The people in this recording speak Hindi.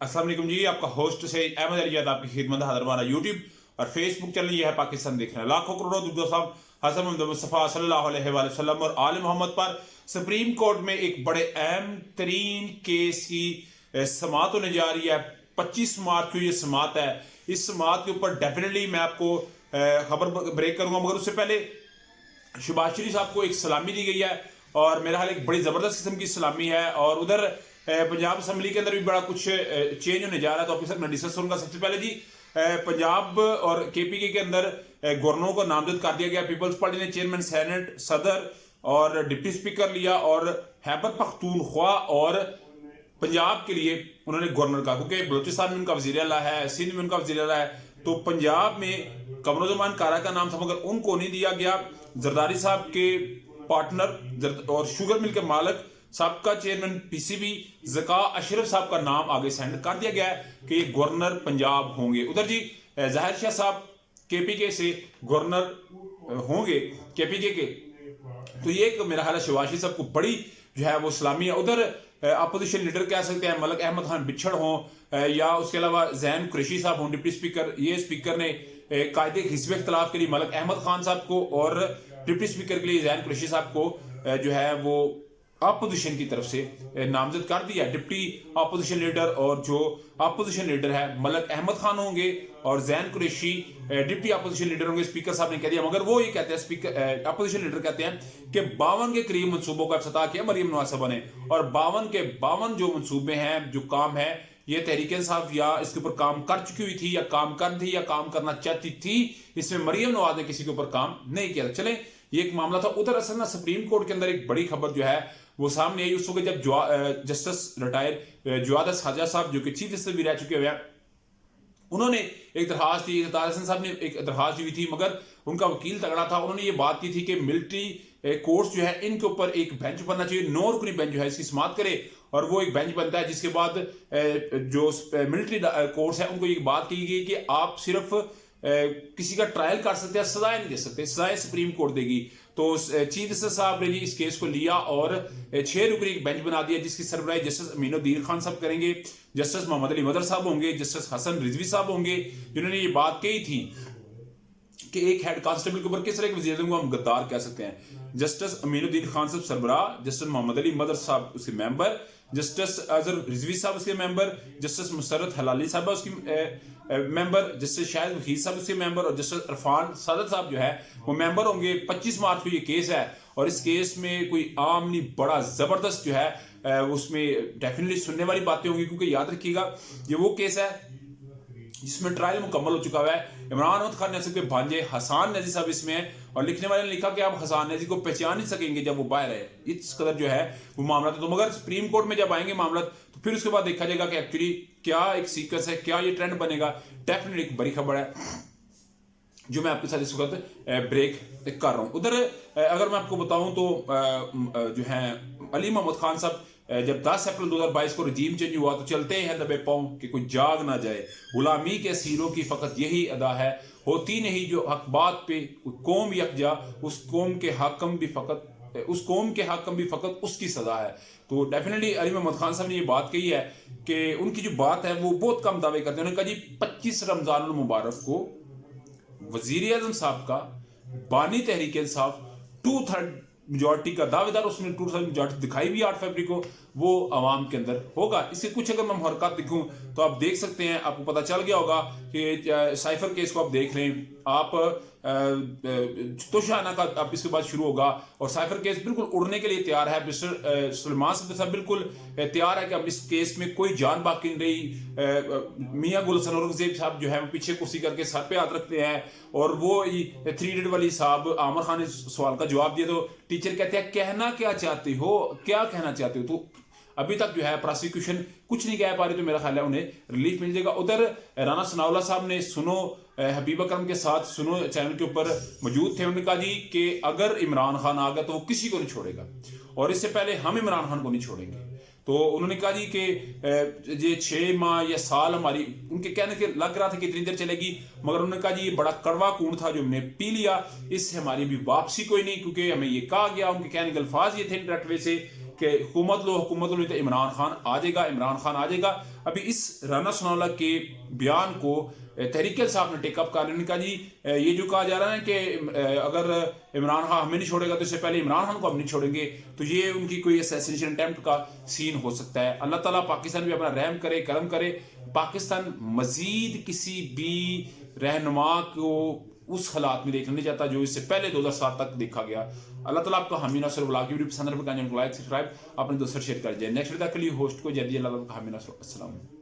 अस्सलाम वालेकुम जी, आपका होस्ट से अहमद अलीजाद आपकी खिदमत हाजिर हमारा यूट्यूब और फेसबुक चैनल ये है पाकिस्तान देख रहे हैं। लाखों करोड़ों दुरूद साहब हज़रत मोहम्मद मुस्तफ़ा सल्लल्लाहु अलैहि वसल्लम और आले मोहम्मद पर सुप्रीम कोर्ट में एक बड़े अहम तरीन केस की समाअत होने जा रही है। 25 मार्च को ये समाअत है। इस समाअत के ऊपर डेफिनेटली मैं आपको खबर ब्रेक करूंगा, मगर उससे पहले शहबाज शरीफ साहब को एक सलामी दी गई है और मेरा हाल एक बड़ी ज़बरदस्त किस्म की सलामी है। और उधर पंजाब असम्बली के अंदर भी बड़ा कुछ चेंज होने जा रहा है, तो आपके साथ मैं डिस्कस करूंगा। सबसे पहले जी, पंजाब और केपीके के अंदर गवर्नरों को नामजद कर दिया गया। पीपल्स पार्टी ने चेयरमैन सेनेट, सदर और डिप्टी स्पीकर लिया और खैबर पख्तूनख्वा और पंजाब के लिए उन्होंने गवर्नर का, क्योंकि बलूचिस्तान में उनका वजीर आला है, सिंध में उनका वजीर आला है, तो पंजाब में कमरुज़्ज़मान कारा का नाम था मगर उनको नहीं दिया गया। जरदारी साहब के पार्टनर और शुगर मिल के मालिक सबका चेयरमैन पीसीबी ज़का अशरफ साहब का नाम आगे सेंड कर दिया गया है कि ये गवर्नर पंजाब होंगे। उधर जी ज़ाहिर शाह साहब केपीके से गवर्नर होंगे केपीके के, तो ये एक मेरा ख्याल है शहबाज शरीफ साहब को बड़ी जो है वो सलामी है। उधर अपोजिशन लीडर कह सकते हैं मलिक अहमद खान बिछड़ हों या उसके अलावा जैन कुरैशी साहब हों डिप्टी स्पीकर, ये स्पीकर ने कायदे हिस्ब इख्तिलाफ के लिए मलिक अहमद खान साहब को और डिप्टी स्पीकर के लिए जैन कुरैशी साहब को जो है वो अपोजिशन की तरफ से नामजद कर दिया। डिप्टी अपोजिशन लीडर और जो अपोजिशन लीडर है मलिक अहमद खान होंगे और Jain Qureshi deputy opposition leader होंगे, स्पीकर साहब ने कह दिया। मगर वो ये कहते हैं, स्पीकर अपोजिशन लीडर कहते हैं कि 52 के करीब मंसूबों का इफ्तिताह किया मरियम नवाज साहब ने, और 52 के 52 जो मंसूबे हैं, जो काम है, ये तहरीक इंसाफ या इसके ऊपर काम कर चुकी हुई थी या काम कर रही या काम करना चाहती थी। इसमें मरियम नवाज ने किसी के ऊपर काम नहीं किया। चले, ये एक मामला था। उधर असल ना सुप्रीम कोर्ट के अंदर एक बड़ी खबर जो है वो सामने आई उस वक्त जब जस्टिस रिटायर जवाद खाजा साहब जो कि चीफ जस्टिस भी रह चुके हुए हैं, उन्होंने एक दरखास्त दी, तारसन साहब ने एक दरखास्त दी थी, मगर उनका वकील तगड़ा था। उन्होंने ये बात की थी कि मिलिट्री कोर्ट्स जो है इनके ऊपर एक बेंच बनना चाहिए, 9 रुकनी बेंच जो है इसकी समाप्त करे, और वो एक बेंच बनता है जिसके बाद जो मिलिट्री कोर्ट्स है उनको ये बात की गई कि आप सिर्फ किसी का ट्रायल कर सकते हैं, सजाएं नहीं दे सकते, सजाएं सुप्रीम कोर्ट देगी। तो चीफ जस्टिस साहब ने जी इस केस को लिया और 6 रुकनी एक बेंच बना दिया जिसकी सरबराही जस्टिस अमीनुद्दीन खान साहब करेंगे, जस्टिस मोहम्मद अली मदर साहब होंगे, जस्टिस हसन रिजवी साहब होंगे, जिन्होंने ये बात कही थी कि एक हेड कांस्टेबल के ऊपर किस तरह के वज़ीर को हम गद्दार कह सकते हैं। जस्टिस अमीनुद्दीन खान साहब सरबराह, जस्टिस मोहम्मद अली मदर साहब उसके मेंबर, जस्टिस अजहर रिजवी साहब उसके मेंबर, जस्टिस मुसर्रत हलाली साहब उसकी मेंबर, जस्टिस शाहिद वहीद साहब उसके मेंबर और जस्टिस इरफान सादत साहब जो है वो मेंबर होंगे। 25 मार्च को ये केस है और इस केस में कोई आम नहीं, बड़ा जबरदस्त जो है उसमें डेफिनेटली सुनने वाली बातें होंगी, क्योंकि याद रखिएगा ये वो केस है जिसमें ट्रायल मुकम्मल हो चुका हुआ है। इमरान अहमद खान नजीब के भांजे हसान नजी साहब इसमें है और लिखने वाले ने लिखा कि आप हसान नजी को पहचान नहीं सकेंगे जब वो बाहर है, इस कदर जो है वो मामला था। तो मगर सुप्रीम कोर्ट में जब आएंगे मामला तो फिर उसके बाद देखा जाएगा कि एक्चुअली क्या एक सीक्वेंस है, क्या ये ट्रेंड बनेगा। डेफिनेटली एक बड़ी खबर है जो मैं आपके साथ इस वक्त ब्रेक कर रहा हूँ। उधर अगर मैं आपको बताऊं तो जो है अली मोहम्मद खान साहब जब 10 अप्रैल 2022 को रजीम चेंज हुआ तो चलते हैं दबे पांव कि कोई जाग ना जाए, गुलामी के सीरों की फकत यही अदा है, होती नहीं जो हक बात पे कौम यकजा, उस कौम के हाकम भी फकत उसकी सजा है। तो डेफिनेटली अली मोहम्मद खान साहब ने ये बात कही है कि उनकी जो बात है वो बहुत कम दावे करते हैं। उन्होंने कहा जी 25 रमजान मुबारक को वजीर आजम साहब का बानी तहरीक इंसाफ 2/3 मेजॉरिटी का दावेदार, उसने 2/3 मेजॉरिटी दिखाई भी 8 फरवरी को, वो अवाम के अंदर होगा। इसके कुछ अगर मैं हरकत दिखूं तो आप देख सकते हैं, आपको पता चल गया होगा कि साइफर केस को आप देख लें, आप तोशाना का आप इसके बाद शुरू होगा और साइफर केस बिल्कुल उड़ने के लिए तैयार है। मिस्टर सुलेमान साहब बिल्कुल तैयार है कि अब इस केस में कोई जान बाकी नहीं रही। मियां गुलशन औरंगजेब साहब जो है वो पीछे कुर्सी करके सर पे हाथ रखते हैं और वो 3 इडियट वाली साहब आमिर खान ने सवाल का जवाब दिया तो टीचर कहते हैं कहना क्या चाहते हो, क्या कहना चाहते हो। तो अभी तक जो है प्रोसिक्यूशन कुछ नहीं कह पा रही, तो मेरा ख्याल है उन्हें रिलीफ मिल जाएगा। उधर राना सनाउल्लाह साहब ने सुनो हबीब अकरम के साथ सुनो चैनल के ऊपर मौजूद थे, उन्होंने कहा जी कि अगर इमरान खान आ गया तो वो किसी को नहीं छोड़ेगा और इससे पहले हम इमरान खान को नहीं छोड़ेंगे। तो उन्होंने कहा जी कि ये 6 माह या साल हमारी, उनके कहने के लग रहा था कि इतनी देर चलेगी, मगर उन्होंने कहा जी ये बड़ा कड़वा कून था जो हमने पी लिया, इससे हमारी भी वापसी कोई नहीं, क्योंकि हमें ये कहा गया, उनके कहने के अल्फाज ये थे डायरेक्ट वे से कि हुकूमत लो तो इमरान खान आ जाएगा। अभी इस राना सनाउल्लाह के बयान को तहरीक इंसाफ ने टेकअप कर लिया। जी ये जो कहा जा रहा है कि अगर इमरान खान हमें नहीं छोड़ेगा तो इससे पहले इमरान खान को हम नहीं छोड़ेंगे, तो ये उनकी कोई असैसिनेशन अटेम्प्ट का सीन हो सकता है। अल्लाह ताला पाकिस्तान भी अपना रहम करे, करम करे, पाकिस्तान मजीद किसी भी रहनुमा को उस हालात में देखना नहीं चाहता जो इससे पहले 2007 तक देखा गया। अल्लाह ताला आपको हामी नसर ब्लॉग की वीडियो पसंद है, लाइक सब्सक्राइब अपने दोस्तों शेयर कर जाए। नेक्स्ट वीडियो के लिए होस्ट को जल्दी अल्लाह ताला हामी नसर। अस्सलाम।